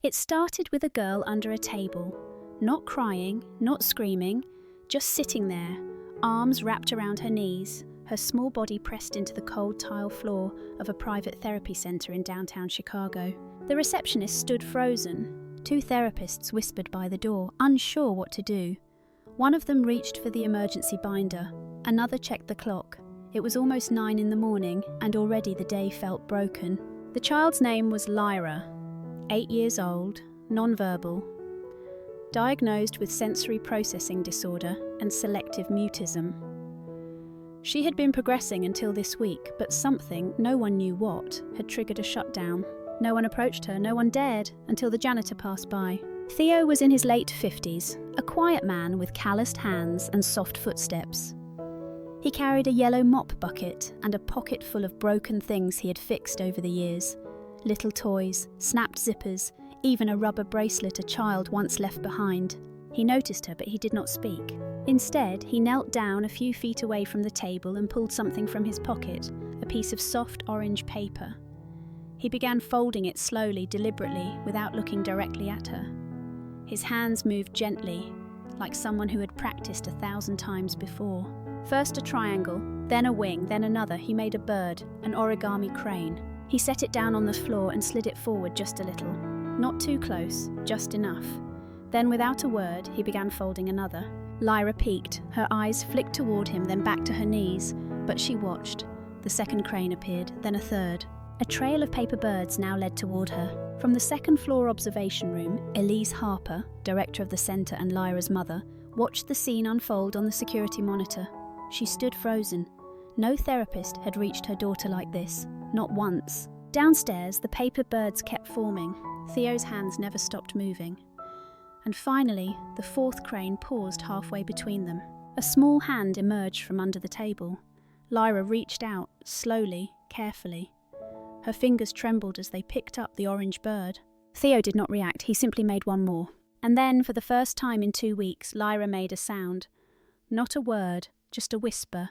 It started with a girl under a table, not crying, not screaming, just sitting there, arms wrapped around her knees, her small body pressed into the cold tile floor of a private therapy center in downtown Chicago. The receptionist stood frozen. Two therapists whispered by the door, unsure what to do. One of them reached for the emergency binder. Another checked the clock. It was almost 9 in the morning, and already the day felt broken. The child's name was Lyra, 8 years old, nonverbal, diagnosed with sensory processing disorder and selective mutism. She had been progressing until this week, but something, no one knew what, had triggered a shutdown. No one approached her, no one dared, until the janitor passed by. Theo was in his late 50s, a quiet man with calloused hands and soft footsteps. He carried a yellow mop bucket and a pocket full of broken things he had fixed over the years. Little toys, snapped zippers, even a rubber bracelet a child once left behind. He noticed her, but he did not speak. Instead, he knelt down a few feet away from the table and pulled something from his pocket, a piece of soft orange paper. He began folding it slowly, deliberately, without looking directly at her. His hands moved gently, like someone who had practiced 1,000 times before. First a triangle, then a wing, then another. He made a bird, an origami crane. He set it down on the floor and slid it forward just a little. Not too close, just enough. Then without a word, he began folding another. Lyra peeked, her eyes flicked toward him, then back to her knees, but she watched. The second crane appeared, then a third. A trail of paper birds now led toward her. From the second-floor observation room, Elise Harper, director of the centre and Lyra's mother, watched the scene unfold on the security monitor. She stood frozen. No therapist had reached her daughter like this, not once. Downstairs, the paper birds kept forming. Theo's hands never stopped moving. And finally, the fourth crane paused halfway between them. A small hand emerged from under the table. Lyra reached out, slowly, carefully. Her fingers trembled as they picked up the orange bird. Theo did not react, he simply made one more. And then, for the first time in 2 weeks, Lyra made a sound. Not a word, just a whisper.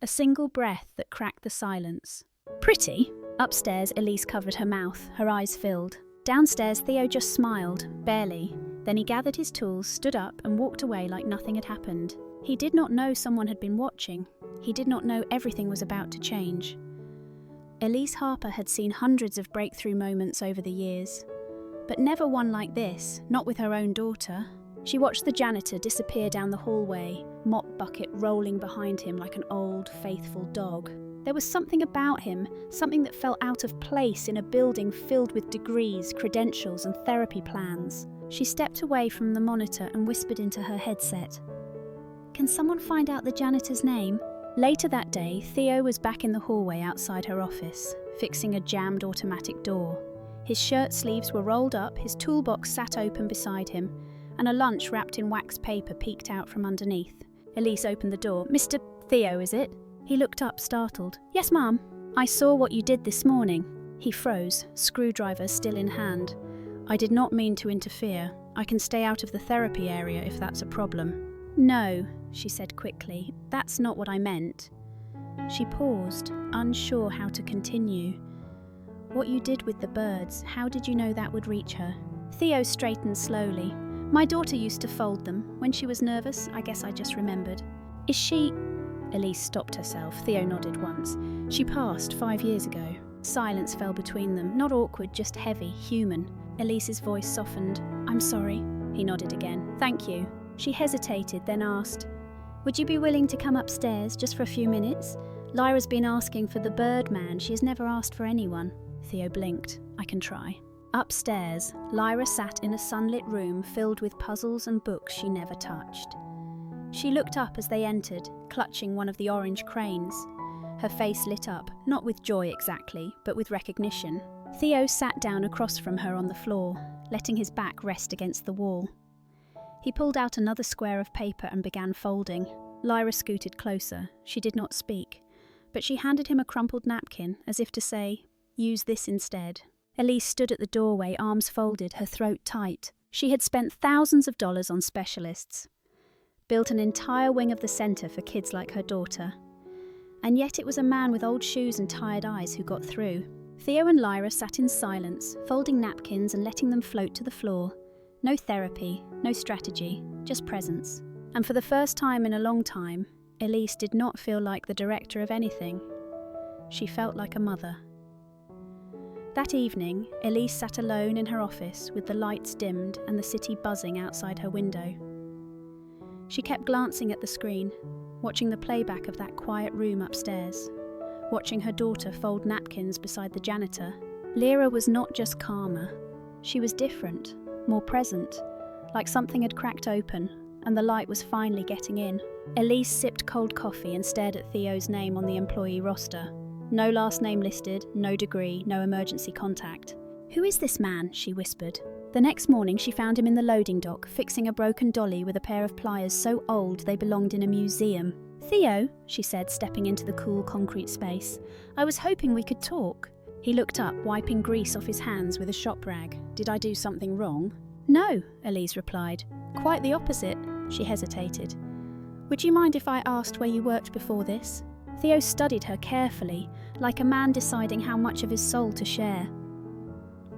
A single breath that cracked the silence. Pretty? Upstairs, Elise covered her mouth, her eyes filled. Downstairs, Theo just smiled, barely. Then he gathered his tools, stood up, and walked away like nothing had happened. He did not know someone had been watching. He did not know everything was about to change. Elise Harper had seen hundreds of breakthrough moments over the years, but never one like this, not with her own daughter. She watched the janitor disappear down the hallway, mop bucket rolling behind him like an old, faithful dog. There was something about him, something that felt out of place in a building filled with degrees, credentials, and therapy plans. She stepped away from the monitor and whispered into her headset. "Can someone find out the janitor's name?" Later that day, Theo was back in the hallway outside her office, fixing a jammed automatic door. His shirt sleeves were rolled up, his toolbox sat open beside him, and a lunch wrapped in wax paper peeked out from underneath. Elise opened the door. "Mr. Theo, is it?" He looked up, startled. "Yes, Mum. I saw what you did this morning." He froze, screwdriver still in hand. "I did not mean to interfere. I can stay out of the therapy area if that's a problem." "No," she said quickly. "That's not what I meant." She paused, unsure how to continue. "What you did with the birds, how did you know that would reach her?" Theo straightened slowly. "My daughter used to fold them. When she was nervous, I guess I just remembered." "Is she—" Elise stopped herself. Theo nodded once. "She passed 5 years ago." Silence fell between them, not awkward, just heavy, human. Elise's voice softened. "I'm sorry." He nodded again. "Thank you." She hesitated, then asked, "Would you be willing to come upstairs just for a few minutes? Lyra's been asking for the Birdman. She has never asked for anyone." Theo blinked. "I can try." Upstairs, Lyra sat in a sunlit room filled with puzzles and books she never touched. She looked up as they entered, clutching one of the orange cranes. Her face lit up, not with joy exactly, but with recognition. Theo sat down across from her on the floor, letting his back rest against the wall. He pulled out another square of paper and began folding. Lyra scooted closer. She did not speak, but she handed him a crumpled napkin, as if to say, "Use this instead." Elise stood at the doorway, arms folded, her throat tight. She had spent thousands of dollars on specialists, built an entire wing of the centre for kids like her daughter. And yet it was a man with old shoes and tired eyes who got through. Theo and Lyra sat in silence, folding napkins and letting them float to the floor. No therapy, no strategy, just presence. And for the first time in a long time, Elise did not feel like the director of anything. She felt like a mother. That evening, Elise sat alone in her office with the lights dimmed and the city buzzing outside her window. She kept glancing at the screen, watching the playback of that quiet room upstairs, watching her daughter fold napkins beside the janitor. Lyra was not just calmer. She was different, more present, like something had cracked open and the light was finally getting in. Elise sipped cold coffee and stared at Theo's name on the employee roster. No last name listed, no degree, no emergency contact. "Who is this man?" she whispered. The next morning she found him in the loading dock, fixing a broken dolly with a pair of pliers so old they belonged in a museum. "Theo," she said, stepping into the cool concrete space. "I was hoping we could talk." He looked up, wiping grease off his hands with a shop rag. "Did I do something wrong?" "No," Elise replied. "Quite the opposite." She hesitated. "Would you mind if I asked where you worked before this?" Theo studied her carefully, like a man deciding how much of his soul to share.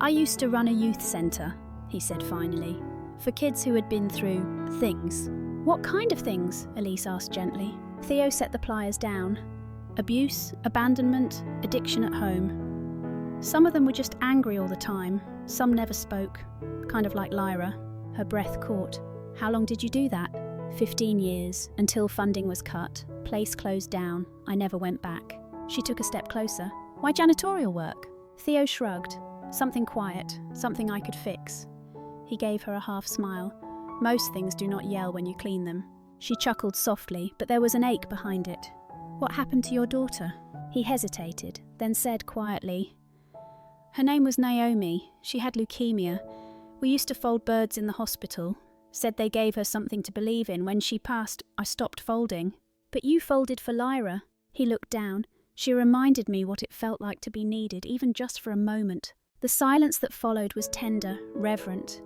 "I used to run a youth centre," he said finally, "for kids who had been through things." "What kind of things?" Elise asked gently. Theo set the pliers down. Abuse, abandonment, addiction at home. Some of them were just angry all the time. Some never spoke, kind of like Lyra. Her breath caught. "How long did you do that?" 15 years, until funding was cut, place closed down, I never went back. She took a step closer. "Why janitorial work?" Theo shrugged. "Something quiet, something I could fix." He gave her a half smile. "Most things do not yell when you clean them." She chuckled softly, but there was an ache behind it. "What happened to your daughter?" He hesitated, then said quietly, "Her name was Naomi. She had leukemia. We used to fold birds in the hospital. Said they gave her something to believe in. When she passed, I stopped folding." "But you folded for Lyra." He looked down. She reminded me what it felt like to be needed, even just for a moment. The silence that followed was tender, reverent.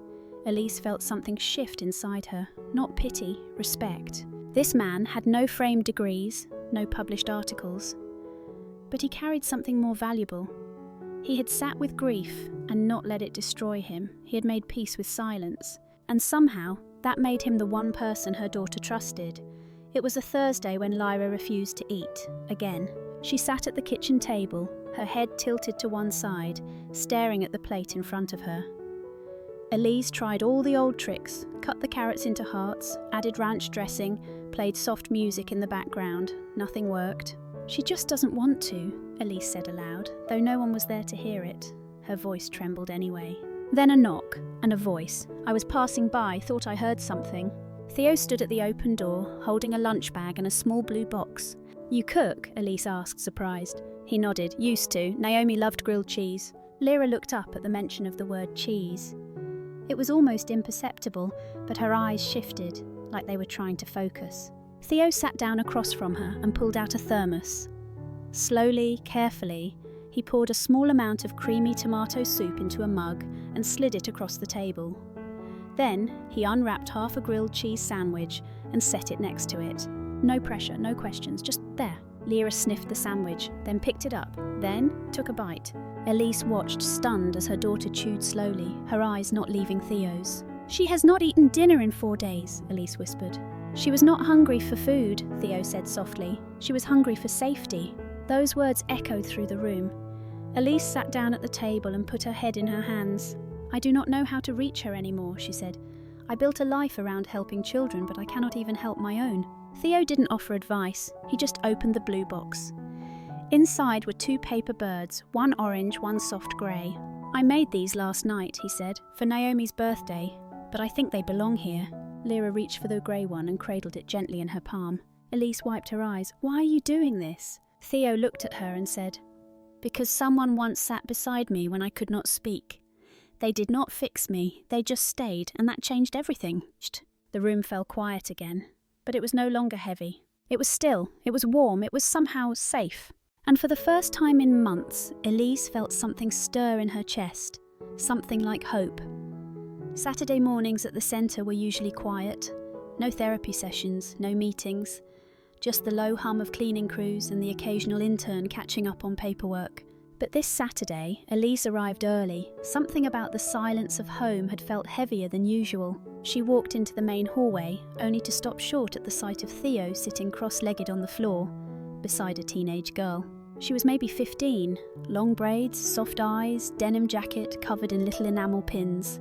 Elise felt something shift inside her. Not pity, respect. This man had no framed degrees, no published articles. But he carried something more valuable. He had sat with grief and not let it destroy him. He had made peace with silence. And somehow, that made him the one person her daughter trusted. It was a Thursday when Lyra refused to eat, again. She sat at the kitchen table, her head tilted to one side, staring at the plate in front of her. Elise tried all the old tricks, cut the carrots into hearts, added ranch dressing, played soft music in the background. Nothing worked. "She just doesn't want to," Elise said aloud, though no one was there to hear it. Her voice trembled anyway. Then a knock, and a voice. I was passing by, thought I heard something. Theo stood at the open door, holding a lunch bag and a small blue box. "You cook?" Elise asked, surprised. He nodded. "Used to. Naomi loved grilled cheese." Lyra looked up at the mention of the word cheese. It was almost imperceptible, but her eyes shifted, like they were trying to focus. Theo sat down across from her and pulled out a thermos. Slowly, carefully, he poured a small amount of creamy tomato soup into a mug and slid it across the table. Then he unwrapped half a grilled cheese sandwich and set it next to it. No pressure, no questions, just there. Lyra sniffed the sandwich, then picked it up, then took a bite. Elise watched, stunned, as her daughter chewed slowly, her eyes not leaving Theo's. "She has not eaten dinner in 4 days, Elise whispered. "She was not hungry for food," Theo said softly. "She was hungry for safety." Those words echoed through the room. Elise sat down at the table and put her head in her hands. "I do not know how to reach her anymore," she said. "I built a life around helping children, but I cannot even help my own." Theo didn't offer advice. He just opened the blue box. Inside were 2 paper birds, one orange, one soft grey. "I made these last night," he said, "for Naomi's birthday, but I think they belong here." Lyra reached for the grey one and cradled it gently in her palm. Elise wiped her eyes. "Why are you doing this?" Theo looked at her and said, "Because someone once sat beside me when I could not speak. They did not fix me, they just stayed, and that changed everything." The room fell quiet again, but it was no longer heavy. It was still, it was warm, it was somehow safe. And for the first time in months, Elise felt something stir in her chest, something like hope. Saturday mornings at the centre were usually quiet. No therapy sessions, no meetings. Just the low hum of cleaning crews and the occasional intern catching up on paperwork. But this Saturday, Elise arrived early. Something about the silence of home had felt heavier than usual. She walked into the main hallway, only to stop short at the sight of Theo sitting cross-legged on the floor, beside a teenage girl. She was maybe 15, long braids, soft eyes, denim jacket covered in little enamel pins.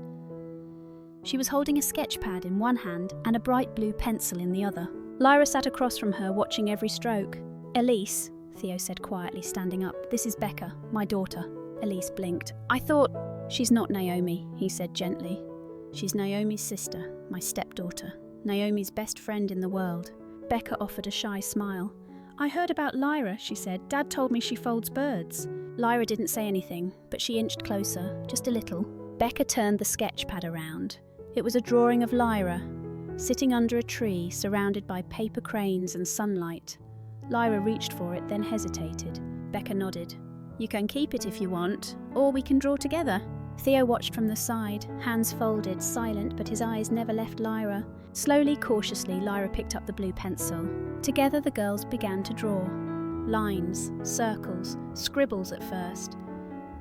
She was holding a sketch pad in one hand and a bright blue pencil in the other. Lyra sat across from her, watching every stroke. "Elise," Theo said quietly, standing up. "This is Becca, my daughter." Elise blinked. "I thought—" "She's not Naomi," he said gently. "She's Naomi's sister, my stepdaughter, Naomi's best friend in the world." Becca offered a shy smile. "I heard about Lyra," she said. "Dad told me she folds birds." Lyra didn't say anything, but she inched closer, just a little. Becca turned the sketch pad around. It was a drawing of Lyra, sitting under a tree, surrounded by paper cranes and sunlight. Lyra reached for it, then hesitated. Becca nodded. "You can keep it if you want, or we can draw together." Theo watched from the side, hands folded, silent, but his eyes never left Lyra. Slowly, cautiously, Lyra picked up the blue pencil. Together the girls began to draw. Lines, circles, scribbles at first.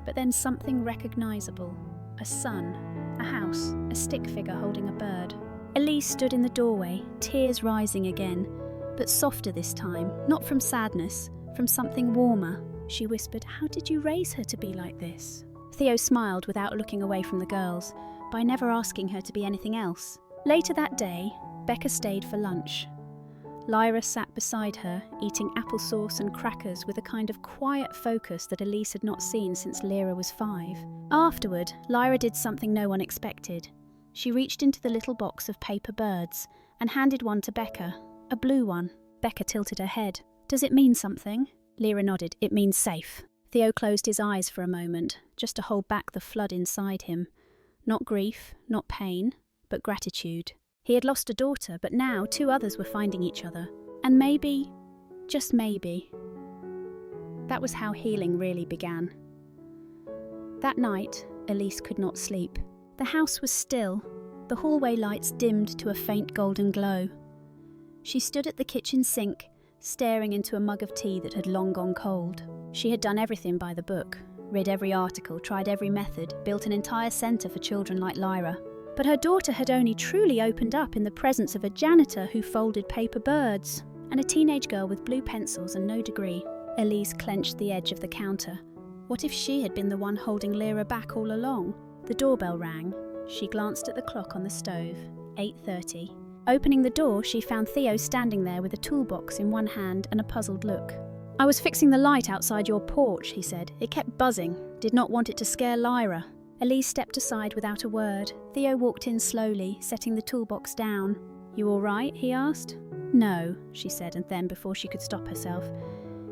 But then something recognisable. A sun, a house, a stick figure holding a bird. Elise stood in the doorway, tears rising again, but softer this time, not from sadness, from something warmer. She whispered, "How did you raise her to be like this?" Theo smiled without looking away from the girls, by never asking her to be anything else. Later that day, Becca stayed for lunch. Lyra sat beside her, eating applesauce and crackers with a kind of quiet focus that Elise had not seen since Lyra was 5. Afterward, Lyra did something no one expected. She reached into the little box of paper birds and handed one to Becca, a blue one. Becca tilted her head. "Does it mean something?" Lyra nodded. "It means safe." Theo closed his eyes for a moment, just to hold back the flood inside him. Not grief, not pain, but gratitude. He had lost a daughter, but now 2 others were finding each other. And maybe, just maybe, that was how healing really began. That night, Elise could not sleep. The house was still, the hallway lights dimmed to a faint golden glow. She stood at the kitchen sink, staring into a mug of tea that had long gone cold. She had done everything by the book, read every article, tried every method, built an entire centre for children like Lyra. But her daughter had only truly opened up in the presence of a janitor who folded paper birds, and a teenage girl with blue pencils and no degree. Elise clenched the edge of the counter. What if she had been the one holding Lyra back all along? The doorbell rang. She glanced at the clock on the stove. 8:30. Opening the door, she found Theo standing there with a toolbox in one hand and a puzzled look. "I was fixing the light outside your porch," he said. "It kept buzzing. Did not want it to scare Lyra." Elise stepped aside without a word. Theo walked in slowly, setting the toolbox down. "You all right?" he asked. "No," she said, and then, before she could stop herself,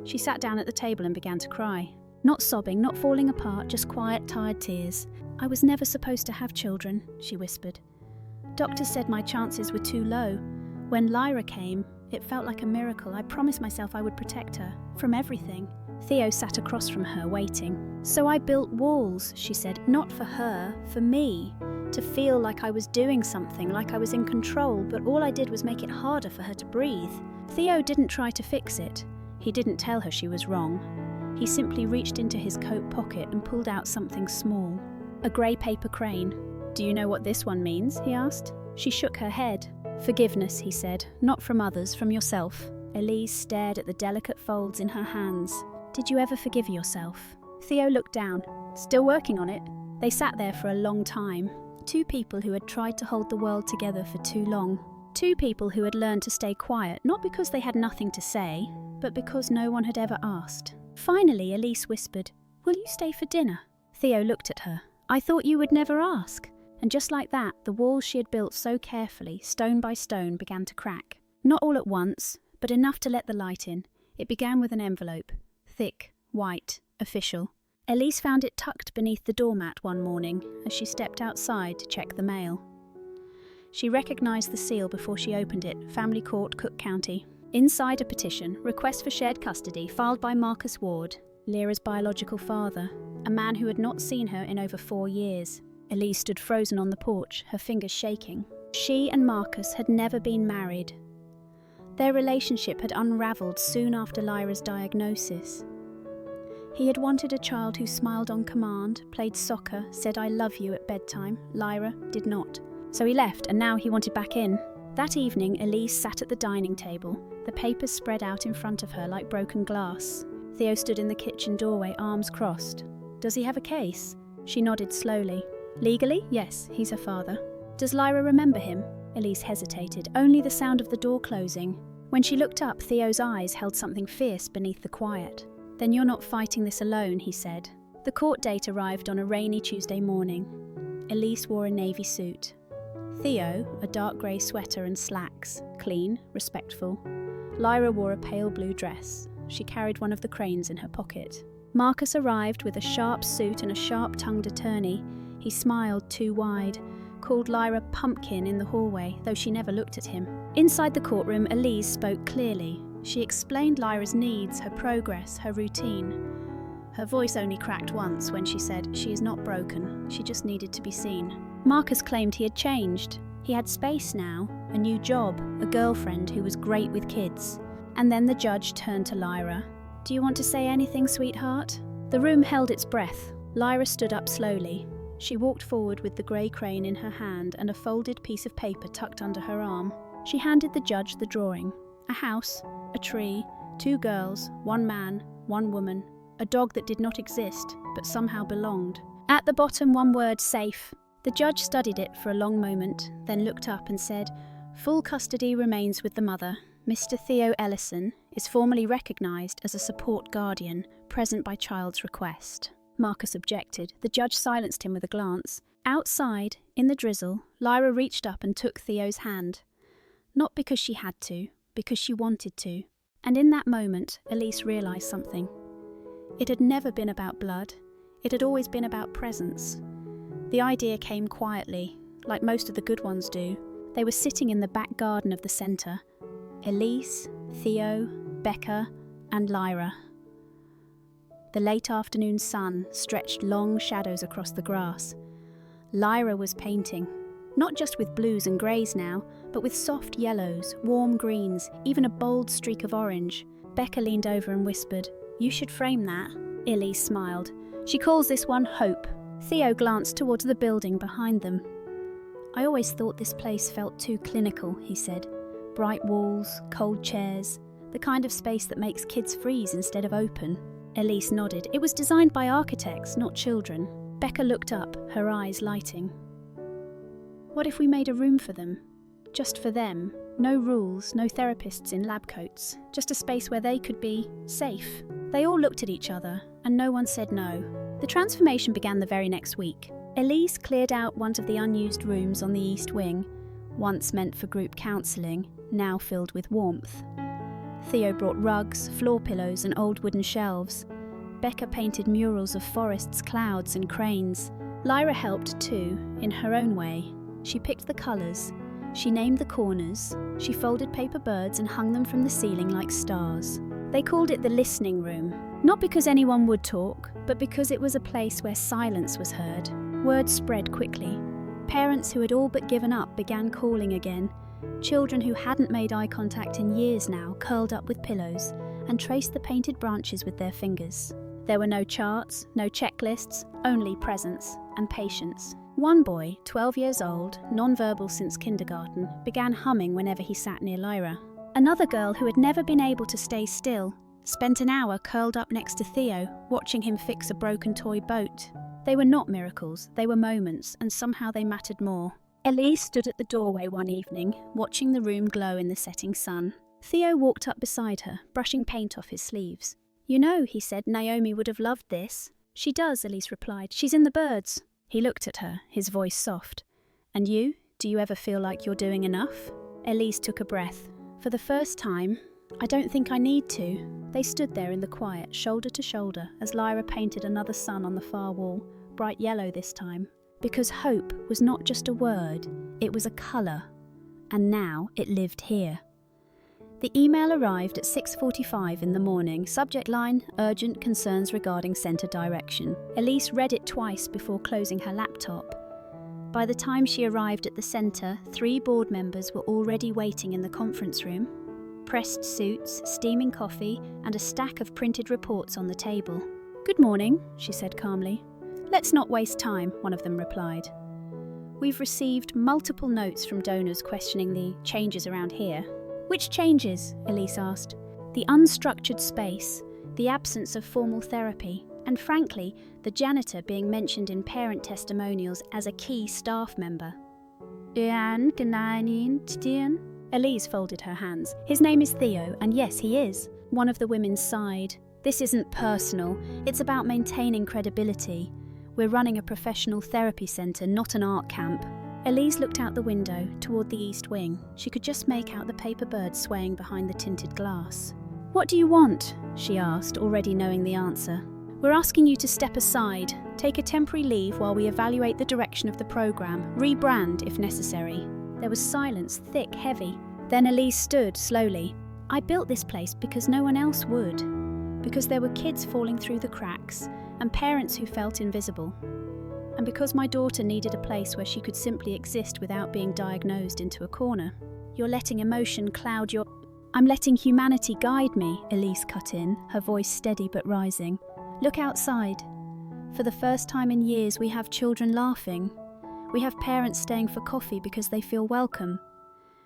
she sat down at the table and began to cry. Not sobbing, not falling apart, just quiet, tired tears. "I was never supposed to have children," she whispered. "Doctors said my chances were too low. When Lyra came, it felt like a miracle. I promised myself I would protect her, from everything." Theo sat across from her, waiting. "So I built walls," she said, "not for her, for me. To feel like I was doing something, like I was in control, but all I did was make it harder for her to breathe." Theo didn't try to fix it. He didn't tell her she was wrong. He simply reached into his coat pocket and pulled out something small. A grey paper crane. "Do you know what this one means?" he asked. She shook her head. "Forgiveness," he said, "not from others, from yourself." Elise stared at the delicate folds in her hands. "Did you ever forgive yourself?" Theo looked down. "Still working on it." They sat there for a long time. 2 people who had tried to hold the world together for too long. 2 people who had learned to stay quiet, not because they had nothing to say, but because no one had ever asked. Finally, Elise whispered, "Will you stay for dinner?" Theo looked at her. "I thought you would never ask." And just like that, the walls she had built so carefully, stone by stone, began to crack. Not all at once, but enough to let the light in. It began with an envelope. Thick, white, official. Elise found it tucked beneath the doormat one morning as she stepped outside to check the mail. She recognised the seal before she opened it. Family Court, Cook County. Inside, a petition, request for shared custody, filed by Marcus Ward, Lyra's biological father, a man who had not seen her in over 4 years. Elise stood frozen on the porch, her fingers shaking. She and Marcus had never been married. Their relationship had unravelled soon after Lyra's diagnosis. He had wanted a child who smiled on command, played soccer, said "I love you" at bedtime. Lyra did not. So he left, and now he wanted back in. That evening, Elise sat at the dining table, the papers spread out in front of her like broken glass. Theo stood in the kitchen doorway, arms crossed. "Does he have a case?" She nodded slowly. "Legally, yes, he's her father." "Does Lyra remember him?" Elise hesitated, only the sound of the door closing. When she looked up, Theo's eyes held something fierce beneath the quiet. "Then you're not fighting this alone," he said. The court date arrived on a rainy Tuesday morning. Elise wore a navy suit. Theo, a dark grey sweater and slacks, clean, respectful. Lyra wore a pale blue dress. She carried one of the cranes in her pocket. Marcus arrived with a sharp suit and a sharp-tongued attorney. He smiled too wide, called Lyra pumpkin in the hallway, though she never looked at him. Inside the courtroom, Elise spoke clearly. She explained Lyra's needs, her progress, her routine. Her voice only cracked once when she said she is not broken, she just needed to be seen. Marcus claimed he had changed. He had space now, a new job, a girlfriend who was great with kids. And then the judge turned to Lyra. "Do you want to say anything, sweetheart?" The room held its breath. Lyra stood up slowly. She walked forward with the grey crane in her hand and a folded piece of paper tucked under her arm. She handed the judge the drawing. A house, a tree, 2 girls, 1 man, 1 woman, a dog that did not exist, but somehow belonged. At the bottom, 1 word, safe. The judge studied it for a long moment, then looked up and said, "Full custody remains with the mother. Mr. Theo Ellison is formally recognised as a support guardian, present by child's request." Marcus objected. The judge silenced him with a glance. Outside, in the drizzle, Lyra reached up and took Theo's hand. Not because she had to, because she wanted to. And in that moment, Elise realised something. It had never been about blood. It had always been about presence. The idea came quietly, like most of the good ones do. They were sitting in the back garden of the centre. Elise, Theo, Becca, and Lyra. The late afternoon sun stretched long shadows across the grass. Lyra was painting, not just with blues and greys now, but with soft yellows, warm greens, even a bold streak of orange. Becca leaned over and whispered, "You should frame that." Elise smiled. "She calls this one Hope." Theo glanced towards the building behind them. "I always thought this place felt too clinical," he said. "Bright walls, cold chairs, the kind of space that makes kids freeze instead of open." Elise nodded. "It was designed by architects, not children." Becca looked up, her eyes lighting. "What if we made a room for them? Just for them. No rules, no therapists in lab coats. Just a space where they could be safe." They all looked at each other, and no one said no. The transformation began the very next week. Elise cleared out one of the unused rooms on the east wing, once meant for group counselling, now filled with warmth. Theo brought rugs, floor pillows and old wooden shelves. Becca painted murals of forests, clouds and cranes. Lyra helped too, in her own way. She picked the colours. She named the corners. She folded paper birds and hung them from the ceiling like stars. They called it the listening room, not because anyone would talk, but because it was a place where silence was heard. Word spread quickly. Parents who had all but given up began calling again. Children who hadn't made eye contact in years now curled up with pillows and traced the painted branches with their fingers. There were no charts, no checklists, only presence and patience. One boy, 12 years old, non-verbal since kindergarten, began humming whenever he sat near Lyra. Another girl who had never been able to stay still spent an hour curled up next to Theo, watching him fix a broken toy boat. They were not miracles, they were moments, and somehow they mattered more. Elise stood at the doorway one evening, watching the room glow in the setting sun. Theo walked up beside her, brushing paint off his sleeves. "You know," he said, "Naomi would have loved this." "She does," Elise replied. "She's in the birds." He looked at her, his voice soft. "And you? Do you ever feel like you're doing enough?" Elise took a breath. "For the first time, I don't think I need to." They stood there in the quiet, shoulder to shoulder, as Lyra painted another sun on the far wall, bright yellow this time. Because hope was not just a word, it was a colour. And now it lived here. The email arrived at 6:45 in the morning, subject line, urgent concerns regarding centre direction. Elise read it twice before closing her laptop. By the time she arrived at the centre, 3 board members were already waiting in the conference room. Pressed suits, steaming coffee, and a stack of printed reports on the table. "Good morning," she said calmly. "Let's not waste time," one of them replied. "We've received multiple notes from donors questioning the changes around here." "Which changes?" Elise asked. "The unstructured space, the absence of formal therapy, and frankly, the janitor being mentioned in parent testimonials as a key staff member." Elise folded her hands. "His name is Theo, and yes, he is." One of the women sighed. "This isn't personal. It's about maintaining credibility. We're running a professional therapy centre, not an art camp." Elise looked out the window, toward the east wing. She could just make out the paper birds swaying behind the tinted glass. "What do you want?" she asked, already knowing the answer. "We're asking you to step aside, take a temporary leave while we evaluate the direction of the programme, rebrand if necessary." There was silence, thick, heavy. Then Elise stood slowly. "I built this place because no one else would. Because there were kids falling through the cracks, and parents who felt invisible. And because my daughter needed a place where she could simply exist without being diagnosed into a corner." "You're letting emotion cloud your—" "I'm letting humanity guide me," Elise cut in, her voice steady but rising. "Look outside. For the first time in years, we have children laughing. We have parents staying for coffee because they feel welcome.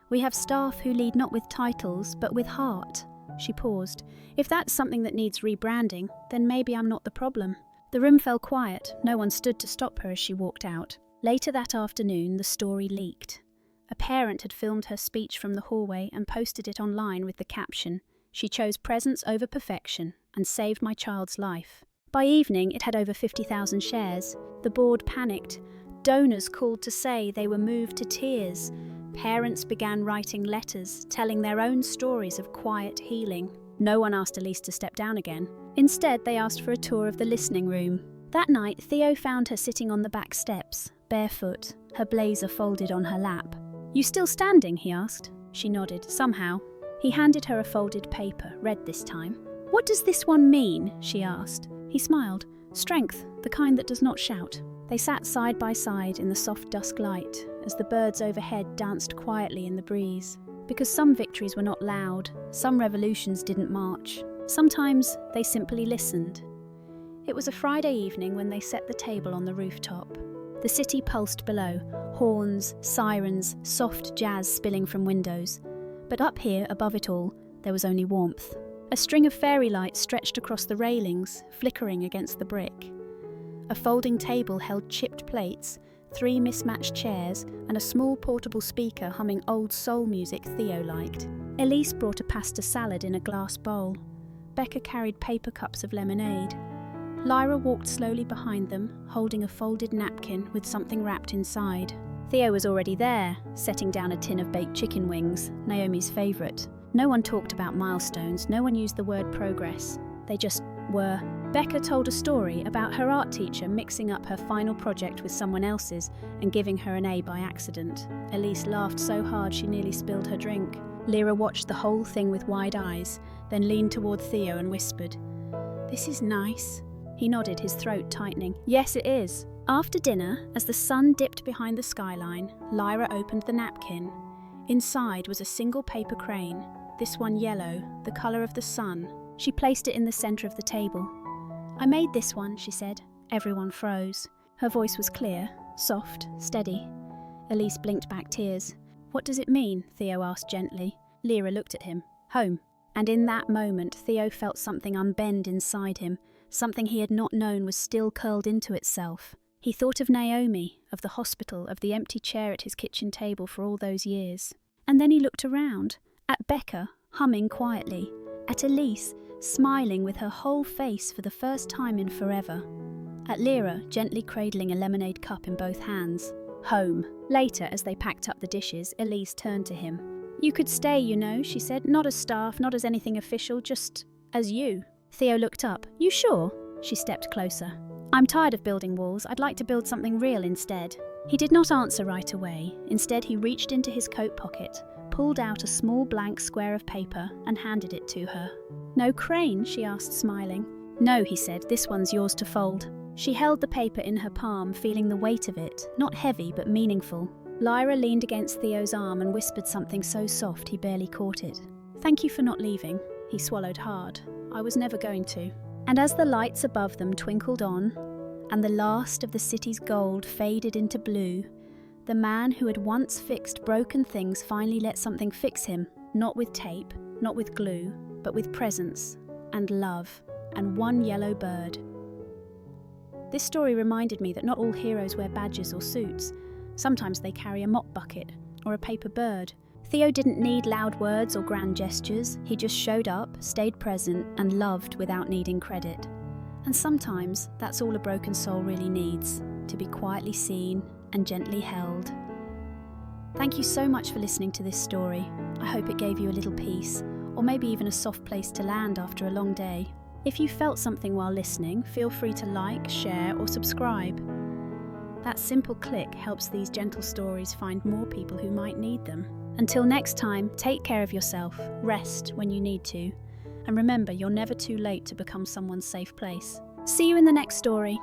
We have staff who lead not with titles, but with heart." She paused. "If that's something that needs rebranding, then maybe I'm not the problem." The room fell quiet. No one stood to stop her as she walked out. Later that afternoon, the story leaked. A parent had filmed her speech from the hallway and posted it online with the caption, "She chose presence over perfection and saved my child's life." By evening, it had over 50,000 shares. The board panicked. Donors called to say they were moved to tears. Parents began writing letters, telling their own stories of quiet healing. No one asked Elise to step down again. Instead, they asked for a tour of the listening room. That night, Theo found her sitting on the back steps, barefoot, her blazer folded on her lap. "You still standing?" he asked. She nodded, somehow. He handed her a folded paper, read this time. "What does this one mean?" she asked. He smiled. "Strength, the kind that does not shout." They sat side by side in the soft dusk light, as the birds overhead danced quietly in the breeze. Because some victories were not loud, some revolutions didn't march. Sometimes they simply listened. It was a Friday evening when they set the table on the rooftop. The city pulsed below, horns, sirens, soft jazz spilling from windows. But up here, above it all, there was only warmth. A string of fairy lights stretched across the railings, flickering against the brick. A folding table held chipped plates, 3 mismatched chairs, and a small portable speaker humming old soul music Theo liked. Elise brought a pasta salad in a glass bowl. Becca carried paper cups of lemonade. Lyra walked slowly behind them, holding a folded napkin with something wrapped inside. Theo was already there, setting down a tin of baked chicken wings, Naomi's favourite. No one talked about milestones, no one used the word progress. They just were. Becca told a story about her art teacher mixing up her final project with someone else's and giving her an A by accident. Elise laughed so hard she nearly spilled her drink. Lyra watched the whole thing with wide eyes, then leaned toward Theo and whispered, "This is nice." He nodded, his throat tightening. "Yes, it is." After dinner, as the sun dipped behind the skyline, Lyra opened the napkin. Inside was a single paper crane, this one yellow, the colour of the sun. She placed it in the centre of the table. "I made this one," she said. Everyone froze. Her voice was clear, soft, steady. Elise blinked back tears. "What does it mean?" Theo asked gently. Lyra looked at him. "Home." And in that moment, Theo felt something unbend inside him, something he had not known was still curled into itself. He thought of Naomi, of the hospital, of the empty chair at his kitchen table for all those years. And then he looked around, at Becca, humming quietly, at Elise, smiling with her whole face for the first time in forever, at Lyra, gently cradling a lemonade cup in both hands. Home. Later, as they packed up the dishes, Elise turned to him. "You could stay, you know," she said, "not as staff, not as anything official, just as you." Theo looked up. "You sure?" She stepped closer. "I'm tired of building walls. I'd like to build something real instead." He did not answer right away. Instead, he reached into his coat pocket, pulled out a small blank square of paper and handed it to her. "No crane?" she asked, smiling. "No," he said, "this one's yours to fold." She held the paper in her palm, feeling the weight of it, not heavy but meaningful. Lyra leaned against Theo's arm and whispered something so soft he barely caught it. "Thank you for not leaving." He swallowed hard. "I was never going to." And as the lights above them twinkled on, and the last of the city's gold faded into blue, the man who had once fixed broken things finally let something fix him, not with tape, not with glue, but with presence and love and one yellow bird. This story reminded me that not all heroes wear badges or suits. Sometimes they carry a mop bucket or a paper bird. Theo didn't need loud words or grand gestures. He just showed up, stayed present, and loved without needing credit. And sometimes that's all a broken soul really needs, to be quietly seen and gently held. Thank you so much for listening to this story. I hope it gave you a little peace, or maybe even a soft place to land after a long day. If you felt something while listening, feel free to like, share, or subscribe. That simple click helps these gentle stories find more people who might need them. Until next time, take care of yourself, rest when you need to, and remember you're never too late to become someone's safe place. See you in the next story.